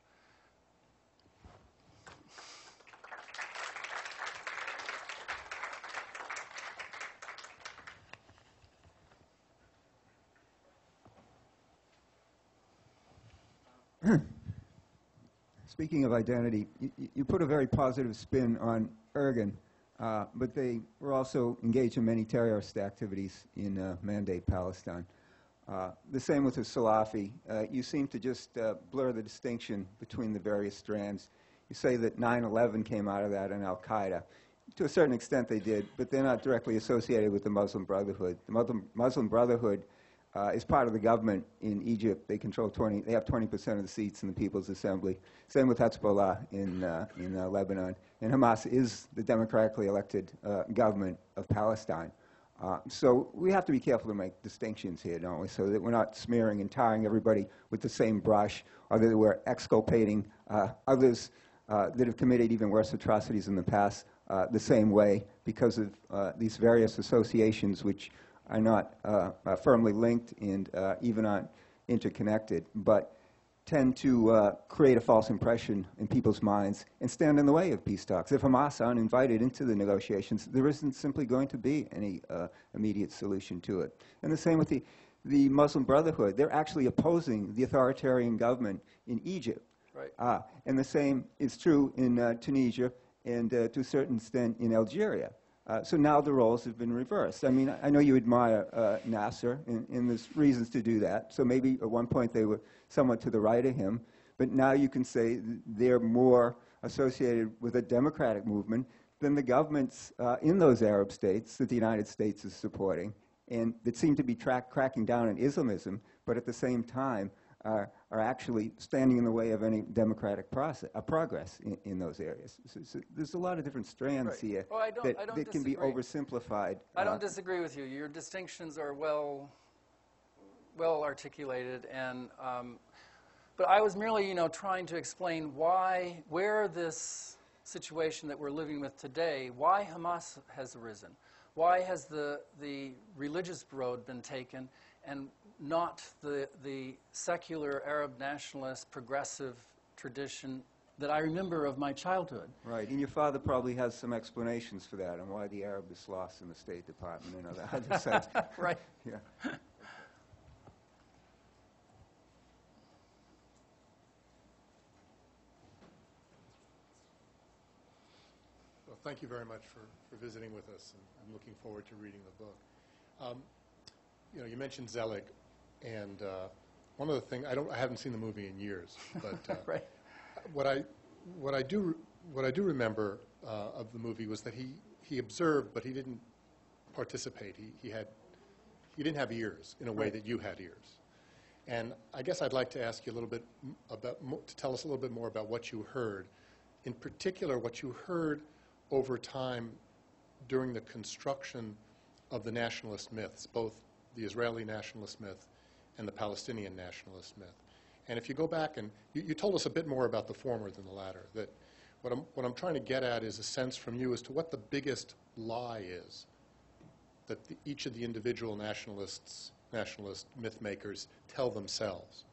Speaking of identity, you put a very positive spin on Ergun, but they were also engaged in many terrorist activities in Mandate, Palestine. The same with the Salafi. You seem to just blur the distinction between the various strands. You say that 9/11 came out of that and Al-Qaeda. To a certain extent they did, but they're not directly associated with the Muslim Brotherhood. The Muslim Brotherhood is part of the government in Egypt. They control they have 20% of the seats in the People's Assembly. Same with Hezbollah in Lebanon. And Hamas is the democratically elected government of Palestine. So we have to be careful to make distinctions here, don't we? So that we're not smearing and tarring everybody with the same brush, or that we're exculpating others that have committed even worse atrocities in the past the same way because of these various associations which are not firmly linked and even aren't interconnected, but tend to create a false impression in people's minds and stand in the way of peace talks. If Hamas aren't invited into the negotiations, there isn't simply going to be any immediate solution to it. And the same with the Muslim Brotherhood. They're actually opposing the authoritarian government in Egypt. Right. And the same is true in Tunisia and to a certain extent in Algeria. So now the roles have been reversed. I mean, I know you admire Nasser, and there's reasons to do that. So maybe at one point they were somewhat to the right of him, but now you can say they're more associated with a democratic movement than the governments in those Arab states that the United States is supporting, and that seem to be cracking down on Islamism, but at the same time are actually standing in the way of any democratic progress in those areas. So there's a lot of different strands Right. here Well, I don't that can be disagree. oversimplified. I don't disagree with you. Your distinctions are well articulated, and but I was merely, trying to explain where this situation that we're living with today, why Hamas has arisen, why has the religious road been taken, and not the secular Arab nationalist progressive tradition that I remember of my childhood. Right, and your father probably has some explanations for that and why the Arab is lost in the State Department and other sides. Right. Yeah. Well, thank you very much for visiting with us, and I'm looking forward to reading the book. You mentioned Zelig, and one of the things I haven't seen the movie in years, but Right. what I do remember of the movie was that he observed, but he didn't participate. He didn't have ears in a way Right. that you had ears. And I guess I'd like to ask you a little bit to tell us a little bit more about what you heard, in particular what you heard over time during the construction of the nationalist myths, both the Israeli nationalist myth and the Palestinian nationalist myth. And if you go back and you told us a bit more about the former than the latter, that what I'm trying to get at is a sense from you as to what the biggest lie is that each of the individual nationalist myth makers tell themselves.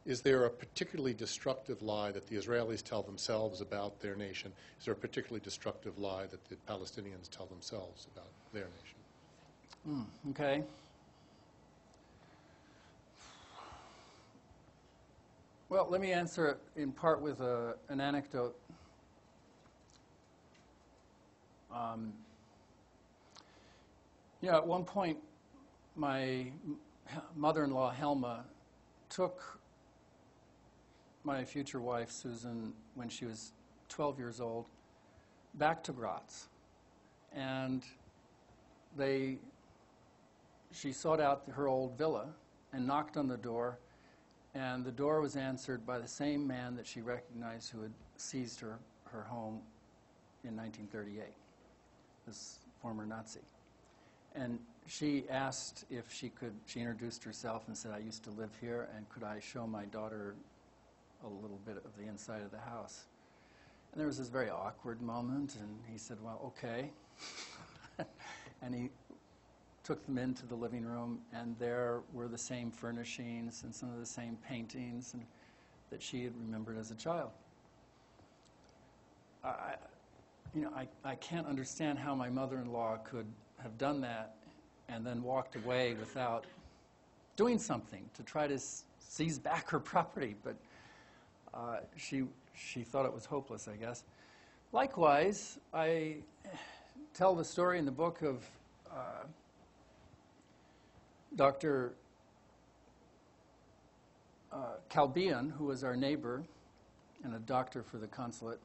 Is there a particularly destructive lie that the Israelis tell themselves about their nation? Is there a particularly destructive lie that the Palestinians tell themselves about their nation? Okay. Well, let me answer it in part with an anecdote. At one point, my mother-in-law, Helma, took my future wife, Susan, when she was 12 years old, back to Graz. And she sought out her old villa and knocked on the door, and the door was answered by the same man that she recognized who had seized her home in 1938, this former Nazi. And she asked if she introduced herself and said, I used to live here, and could I show my daughter a little bit of the inside of the house? And there was this very awkward moment, and he said, well, okay. And he took them into the living room, and there were the same furnishings and some of the same paintings that she had remembered as a child. I can't understand how my mother-in-law could have done that and then walked away without doing something to try to seize back her property, but she thought it was hopeless, I guess. Likewise, I tell the story in the book of Dr. Kalbian, who was our neighbor and a doctor for the consulate,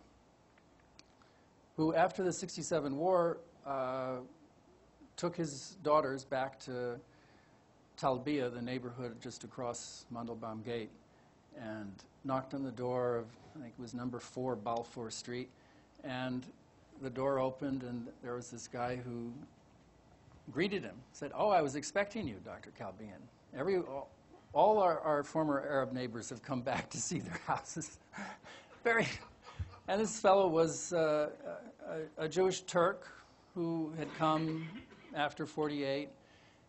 who after the 67 war took his daughters back to Talbia, the neighborhood just across Mandelbaum Gate, and knocked on the door of, I think it was number 4 Balfour Street, and the door opened, and there was this guy who greeted him, said, "Oh, I was expecting you, Dr. Calbian. All our former Arab neighbors have come back to see their houses." And this fellow was a Jewish Turk who had come after 48,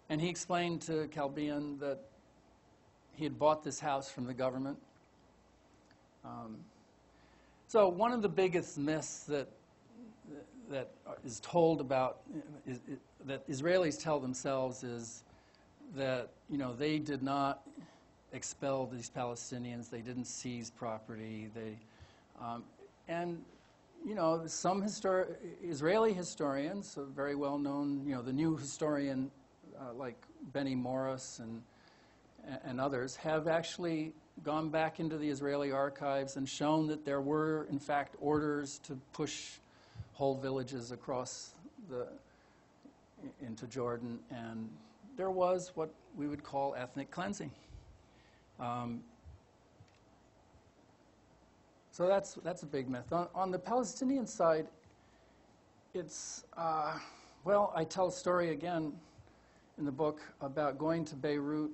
and he explained to Calbian that he had bought this house from the government. So one of the biggest myths that is told about, that Israelis tell themselves, is that, you know, they did not expel these Palestinians, they didn't seize property, and you know, some Israeli historians, very well known, you know, the new historian like Benny Morris and others, have actually gone back into the Israeli archives and shown that there were, in fact, orders to push whole villages across into Jordan, and there was what we would call ethnic cleansing. So that's a big myth. On the Palestinian side, it's, well, I tell a story again in the book about going to Beirut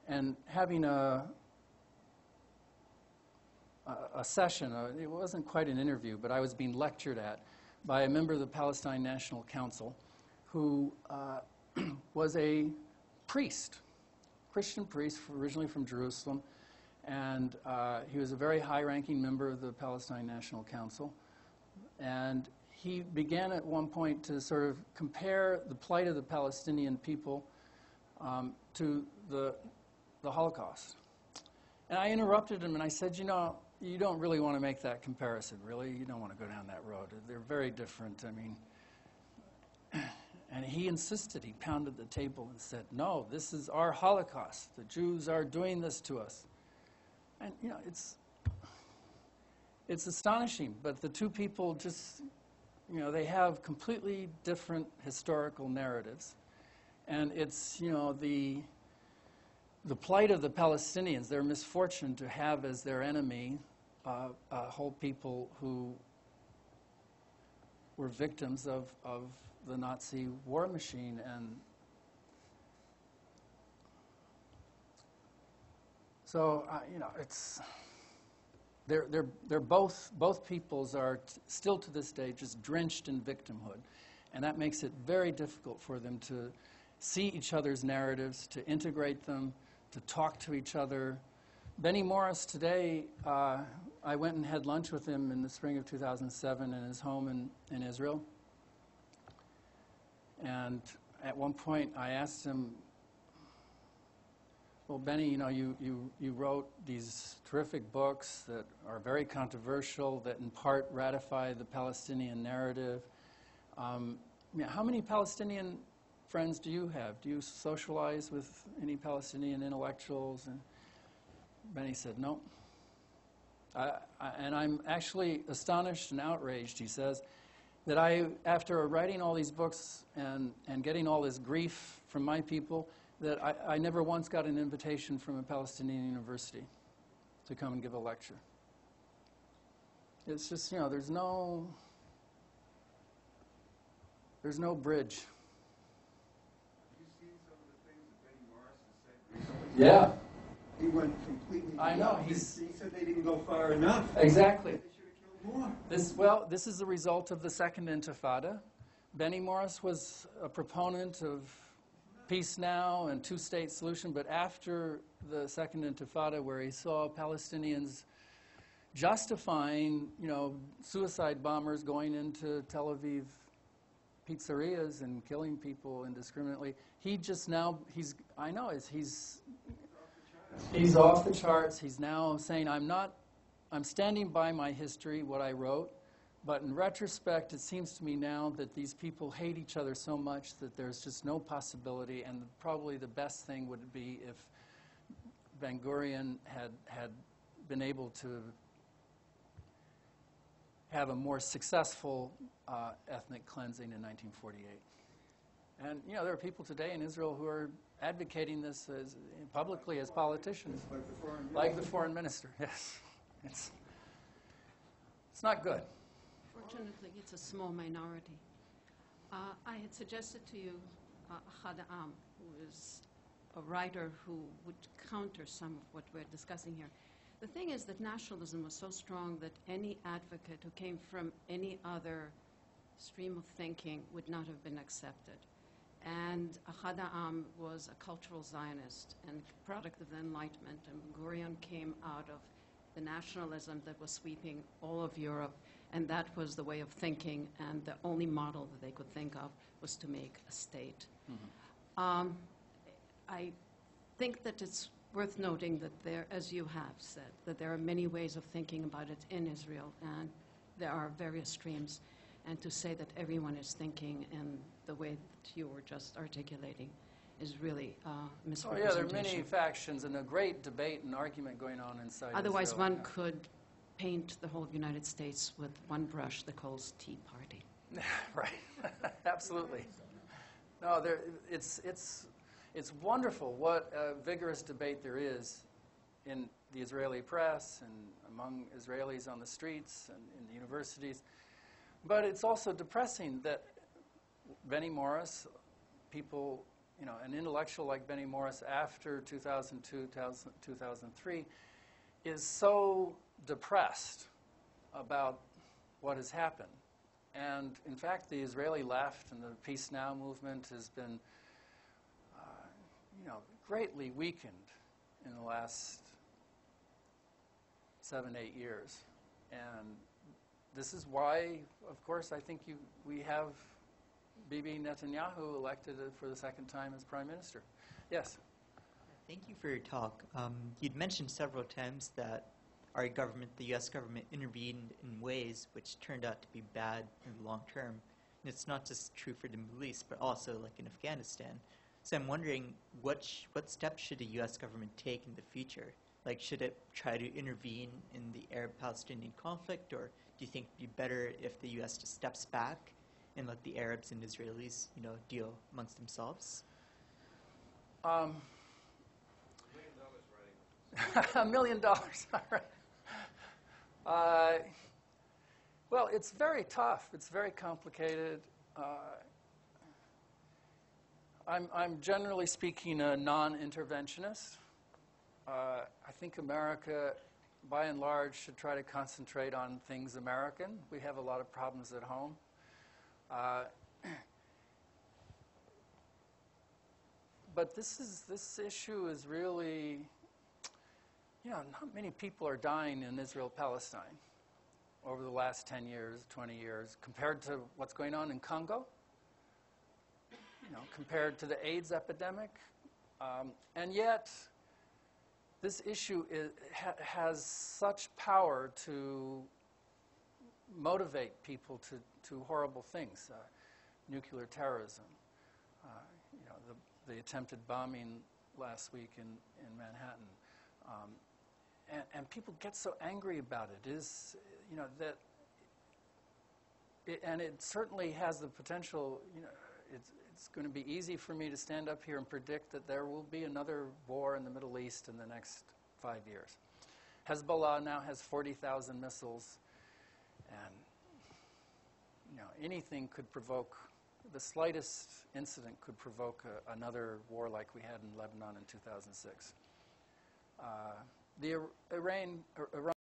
and having a session. It wasn't quite an interview, but I was being lectured at by a member of the Palestine National Council who was a priest, Christian priest, originally from Jerusalem, and he was a very high-ranking member of the Palestine National Council. And he began at one point to sort of compare the plight of the Palestinian people to the Holocaust. And I interrupted him and I said, you know, you don't really want to make that comparison, really. You don't want to go down that road. They're very different. I mean, and he insisted. He pounded the table and said, no, this is our Holocaust. The Jews are doing this to us. And, you know, it's astonishing. But the two people just, you know, they have completely different historical narratives. And it's, you know, the plight of the Palestinians, their misfortune to have as their enemy whole people who were victims of the Nazi war machine. And so, you know, it's, they're both peoples are still to this day just drenched in victimhood. And that makes it very difficult for them to see each other's narratives, to integrate them, to talk to each other. Benny Morris today, I went and had lunch with him in the spring of 2007 in his home in Israel. And at one point I asked him, well, Benny, you know, you wrote these terrific books that are very controversial, that in part ratify the Palestinian narrative. How many Palestinian friends do you have? Do you socialize with any Palestinian intellectuals? And Benny said, no. And I'm actually astonished and outraged, he says, that after writing all these books and getting all this grief from my people, that I never once got an invitation from a Palestinian university to come and give a lecture. It's just, you know, there's no bridge. Yeah. He went completely. I know. He said they didn't go far enough. Exactly. They should have killed more. This is the result of the Second Intifada. Benny Morris was a proponent of peace now and two-state solution, but after the Second Intifada, where he saw Palestinians justifying, you know, suicide bombers going into Tel Aviv pizzerias and killing people indiscriminately, he just now, he's off the charts. He's now saying, I'm standing by my history, what I wrote, but in retrospect, it seems to me now that these people hate each other so much that there's just no possibility, and probably the best thing would be if Ben Gurion had been able to have a more successful ethnic cleansing in 1948. And, you know, there are people today in Israel who are advocating this as, publicly as politicians. Like the foreign minister, yes. It's not good. Fortunately, it's a small minority. I had suggested to you Ahad Am, who is a writer who would counter some of what we're discussing here. The thing is that nationalism was so strong that any advocate who came from any other stream of thinking would not have been accepted. And Ahad Am was a cultural Zionist and product of the Enlightenment, and Ben-Gurion came out of the nationalism that was sweeping all of Europe, and that was the way of thinking, and the only model that they could think of was to make a state. Mm-hmm. I think that it's worth noting that there, as you have said, that there are many ways of thinking about it in Israel, and there are various streams. And to say that everyone is thinking in the way that you were just articulating is really misrepresentation. Oh, yeah, there are many factions and a great debate and argument going on inside Otherwise, Israel. one could paint the whole United States with one brush, the Cole's Tea Party. Right, absolutely. No, it's wonderful what a vigorous debate there is in the Israeli press and among Israelis on the streets and in the universities. But it's also depressing that Benny Morris, people, you know, an intellectual like Benny Morris after 2002, 2003, is so depressed about what has happened. And in fact, the Israeli left and the Peace Now movement has been, you know, greatly weakened in the last 7, 8 years. And this is why, of course, I think we have Bibi Netanyahu elected for the second time as prime minister. Yes? Thank you for your talk. You'd mentioned several times that our government, the U.S. government, intervened in ways which turned out to be bad in the long term. And it's not just true for the Middle East, but also like in Afghanistan. So I'm wondering, what steps should the U.S. government take in the future? Like, should it try to intervene in the Arab-Palestinian conflict, or do you think it'd be better if the U.S. just steps back and let the Arabs and Israelis, you know, deal amongst themselves? $1 million, all right. Well, it's very tough. It's very complicated. I'm generally speaking a non-interventionist. I think America, by and large, should try to concentrate on things American. We have a lot of problems at home. But this issue is really, you know, not many people are dying in Israel-Palestine over the last 10 years, 20 years, compared to what's going on in Congo, you know, compared to the AIDS epidemic. And yet, this issue has such power to motivate people to horrible things, nuclear terrorism, you know, the attempted bombing last week in Manhattan. And people get so angry about it, is, you know, that, and it certainly has the potential, you know, it's going to be easy for me to stand up here and predict that there will be another war in the Middle East in the next 5 years. Hezbollah now has 40,000 missiles, and, you know, anything could provoke, the slightest incident could provoke another war like we had in Lebanon in 2006. The Iran